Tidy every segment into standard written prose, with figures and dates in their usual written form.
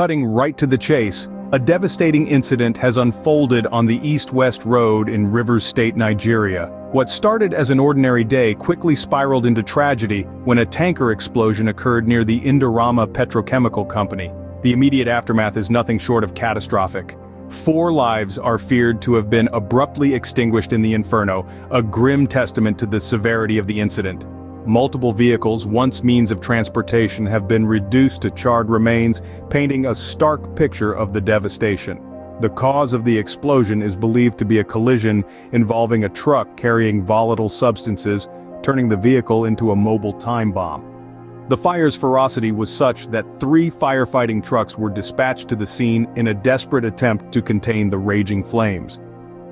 Cutting right to the chase, a devastating incident has unfolded on the East-West Road in Rivers State, Nigeria. What started as an ordinary day quickly spiraled into tragedy when a tanker explosion occurred near the Indorama Petrochemical Company. The immediate aftermath is nothing short of catastrophic. 4 lives are feared to have been abruptly extinguished in the inferno, a grim testament to the severity of the incident. Multiple vehicles, once means of transportation, have been reduced to charred remains, painting a stark picture of the devastation. The cause of the explosion is believed to be a collision involving a truck carrying volatile substances, turning the vehicle into a mobile time bomb. The fire's ferocity was such that 3 firefighting trucks were dispatched to the scene in a desperate attempt to contain the raging flames.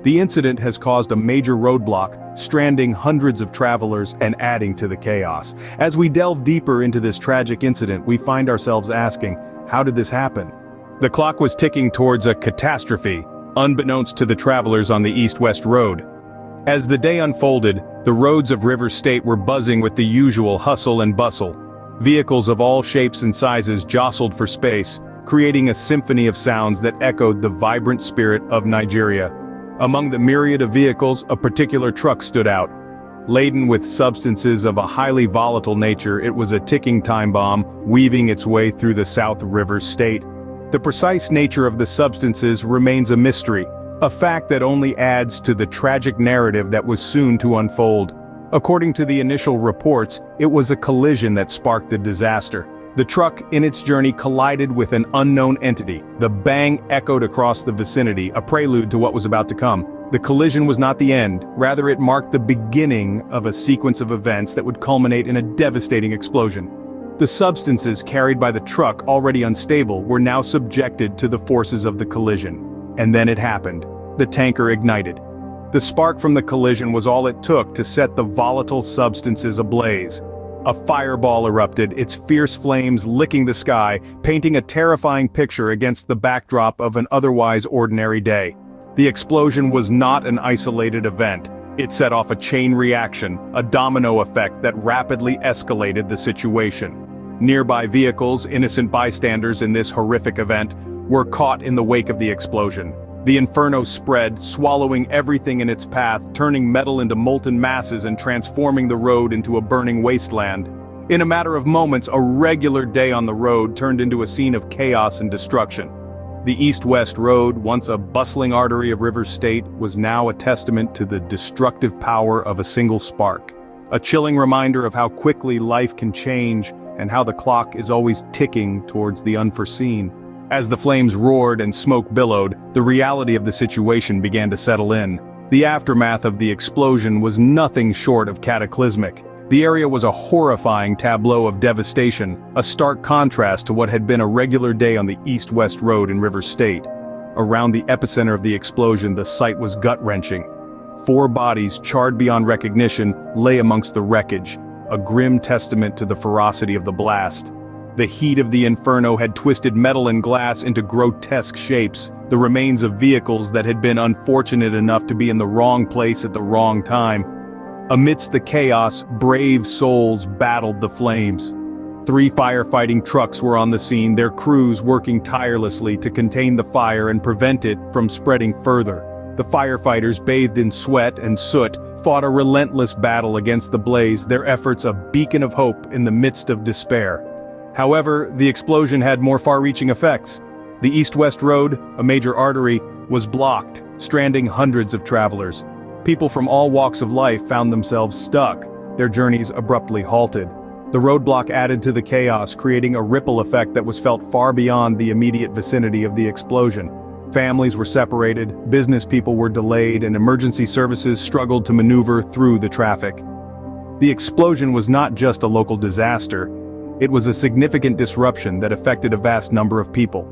The incident has caused a major roadblock, stranding hundreds of travelers and adding to the chaos. As we delve deeper into this tragic incident, we find ourselves asking, how did this happen? The clock was ticking towards a catastrophe, unbeknownst to the travelers on the East-West Road. As the day unfolded, the roads of Rivers State were buzzing with the usual hustle and bustle. Vehicles of all shapes and sizes jostled for space, creating a symphony of sounds that echoed the vibrant spirit of Nigeria. Among the myriad of vehicles, a particular truck stood out. Laden with substances of a highly volatile nature, it was a ticking time bomb, weaving its way through the South Rivers State. The precise nature of the substances remains a mystery, a fact that only adds to the tragic narrative that was soon to unfold. According to the initial reports, it was a collision that sparked the disaster. The truck, in its journey, collided with an unknown entity. The bang echoed across the vicinity, a prelude to what was about to come. The collision was not the end, rather it marked the beginning of a sequence of events that would culminate in a devastating explosion. The substances carried by the truck, already unstable, were now subjected to the forces of the collision. And then it happened. The tanker ignited. The spark from the collision was all it took to set the volatile substances ablaze. A fireball erupted, its fierce flames licking the sky, painting a terrifying picture against the backdrop of an otherwise ordinary day. The explosion was not an isolated event. It set off a chain reaction, a domino effect that rapidly escalated the situation. Nearby vehicles, innocent bystanders in this horrific event, were caught in the wake of the explosion. The inferno spread, swallowing everything in its path, turning metal into molten masses and transforming the road into a burning wasteland. In a matter of moments, a regular day on the road turned into a scene of chaos and destruction. The East-West Road, once a bustling artery of Rivers State, was now a testament to the destructive power of a single spark. A chilling reminder of how quickly life can change and how the clock is always ticking towards the unforeseen. As the flames roared and smoke billowed, the reality of the situation began to settle in. The aftermath of the explosion was nothing short of cataclysmic. The area was a horrifying tableau of devastation, a stark contrast to what had been a regular day on the East-West Road in Rivers State. Around the epicenter of the explosion, the sight was gut-wrenching. 4 bodies, charred beyond recognition, lay amongst the wreckage, a grim testament to the ferocity of the blast. The heat of the inferno had twisted metal and glass into grotesque shapes, the remains of vehicles that had been unfortunate enough to be in the wrong place at the wrong time. Amidst the chaos, brave souls battled the flames. 3 firefighting trucks were on the scene, their crews working tirelessly to contain the fire and prevent it from spreading further. The firefighters, bathed in sweat and soot, fought a relentless battle against the blaze, their efforts a beacon of hope in the midst of despair. However, the explosion had more far-reaching effects. The East-West Road, a major artery, was blocked, stranding hundreds of travelers. People from all walks of life found themselves stuck, their journeys abruptly halted. The roadblock added to the chaos, creating a ripple effect that was felt far beyond the immediate vicinity of the explosion. Families were separated, business people were delayed, and emergency services struggled to maneuver through the traffic. The explosion was not just a local disaster. It was a significant disruption that affected a vast number of people.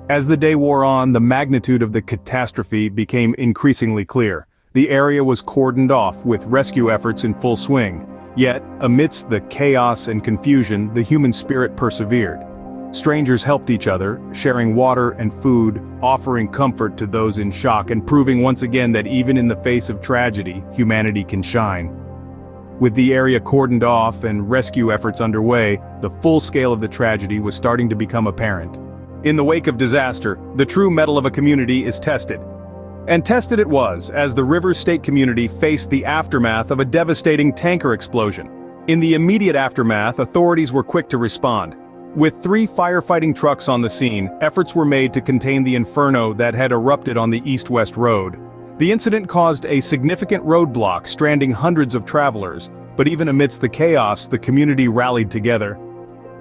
As the day wore on, the magnitude of the catastrophe became increasingly clear. The area was cordoned off, with rescue efforts in full swing. Yet, amidst the chaos and confusion, the human spirit persevered. Strangers helped each other, sharing water and food, offering comfort to those in shock and proving once again that even in the face of tragedy, humanity can shine. With the area cordoned off and rescue efforts underway, the full scale of the tragedy was starting to become apparent. In the wake of disaster, the true mettle of a community is tested. And tested it was, as the Rivers State community faced the aftermath of a devastating tanker explosion. In the immediate aftermath, authorities were quick to respond. With 3 firefighting trucks on the scene, efforts were made to contain the inferno that had erupted on the east-west road. The incident caused a significant roadblock, stranding hundreds of travelers, but even amidst the chaos, the community rallied together.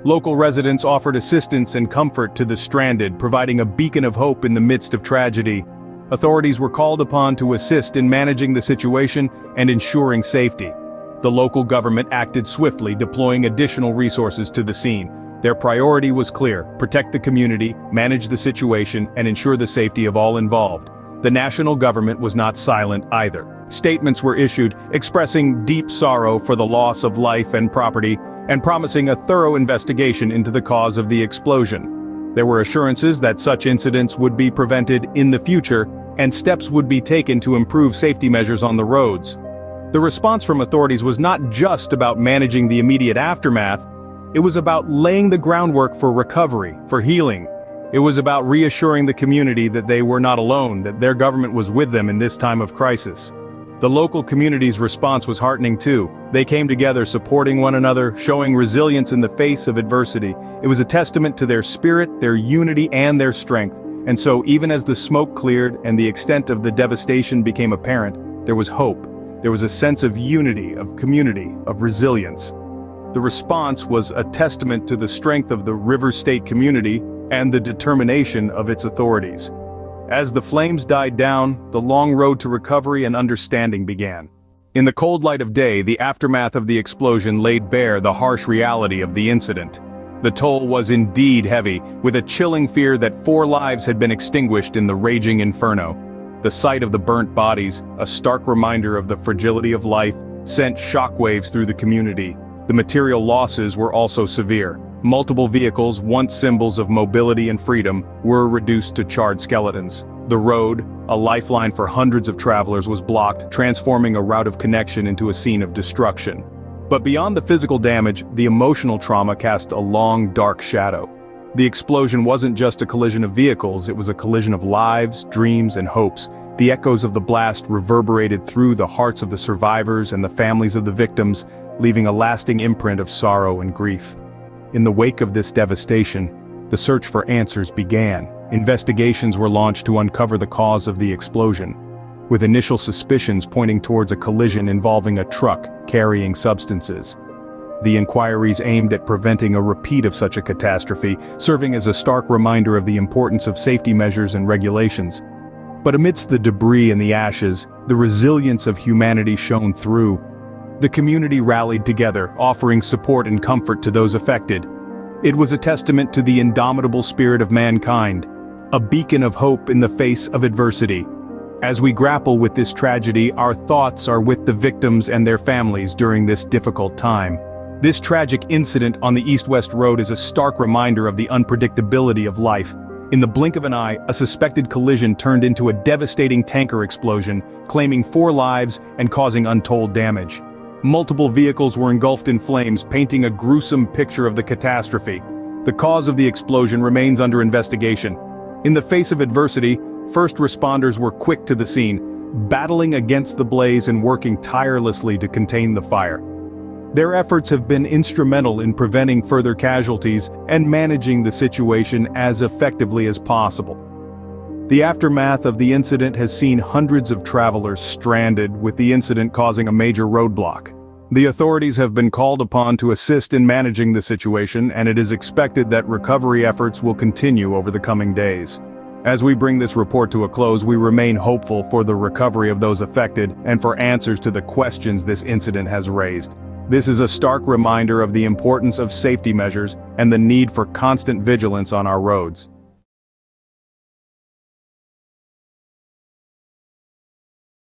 Local residents offered assistance and comfort to the stranded, providing a beacon of hope in the midst of tragedy. Authorities were called upon to assist in managing the situation and ensuring safety. The local government acted swiftly, deploying additional resources to the scene. Their priority was clear: protect the community, manage the situation, and ensure the safety of all involved. The national government was not silent either. Statements were issued expressing deep sorrow for the loss of life and property, and promising a thorough investigation into the cause of the explosion. There were assurances that such incidents would be prevented in the future, and steps would be taken to improve safety measures on the roads. The response from authorities was not just about managing the immediate aftermath. It was about laying the groundwork for recovery, for healing. It was about reassuring the community that they were not alone, that their government was with them in this time of crisis. The local community's response was heartening too. They came together, supporting one another, showing resilience in the face of adversity. It was a testament to their spirit, their unity, and their strength. And so, even as the smoke cleared and the extent of the devastation became apparent, there was hope. There was a sense of unity, of community, of resilience. The response was a testament to the strength of the Rivers State community and the determination of its authorities. As the flames died down, the long road to recovery and understanding began. In the cold light of day, the aftermath of the explosion laid bare the harsh reality of the incident. The toll was indeed heavy, with a chilling fear that 4 lives had been extinguished in the raging inferno. The sight of the burnt bodies, a stark reminder of the fragility of life, sent shockwaves through the community. The material losses were also severe. Multiple vehicles, once symbols of mobility and freedom, were reduced to charred skeletons. The road, a lifeline for hundreds of travelers, was blocked, transforming a route of connection into a scene of destruction. But beyond the physical damage, the emotional trauma cast a long, dark shadow. The explosion wasn't just a collision of vehicles, it was a collision of lives, dreams, and hopes. The echoes of the blast reverberated through the hearts of the survivors and the families of the victims, leaving a lasting imprint of sorrow and grief. In the wake of this devastation, the search for answers began. Investigations were launched to uncover the cause of the explosion, with initial suspicions pointing towards a collision involving a truck carrying substances. The inquiries aimed at preventing a repeat of such a catastrophe, serving as a stark reminder of the importance of safety measures and regulations. But amidst the debris and the ashes, the resilience of humanity shone through. The community rallied together, offering support and comfort to those affected. It was a testament to the indomitable spirit of mankind, a beacon of hope in the face of adversity. As we grapple with this tragedy, our thoughts are with the victims and their families during this difficult time. This tragic incident on the east-west road is a stark reminder of the unpredictability of life. In the blink of an eye, a suspected collision turned into a devastating tanker explosion, claiming 4 lives and causing untold damage. Multiple vehicles were engulfed in flames, painting a gruesome picture of the catastrophe. The cause of the explosion remains under investigation. In the face of adversity, first responders were quick to the scene, battling against the blaze and working tirelessly to contain the fire. Their efforts have been instrumental in preventing further casualties and managing the situation as effectively as possible. The aftermath of the incident has seen hundreds of travelers stranded, with the incident causing a major roadblock. The authorities have been called upon to assist in managing the situation, and it is expected that recovery efforts will continue over the coming days. As we bring this report to a close, we remain hopeful for the recovery of those affected and for answers to the questions this incident has raised. This is a stark reminder of the importance of safety measures and the need for constant vigilance on our roads.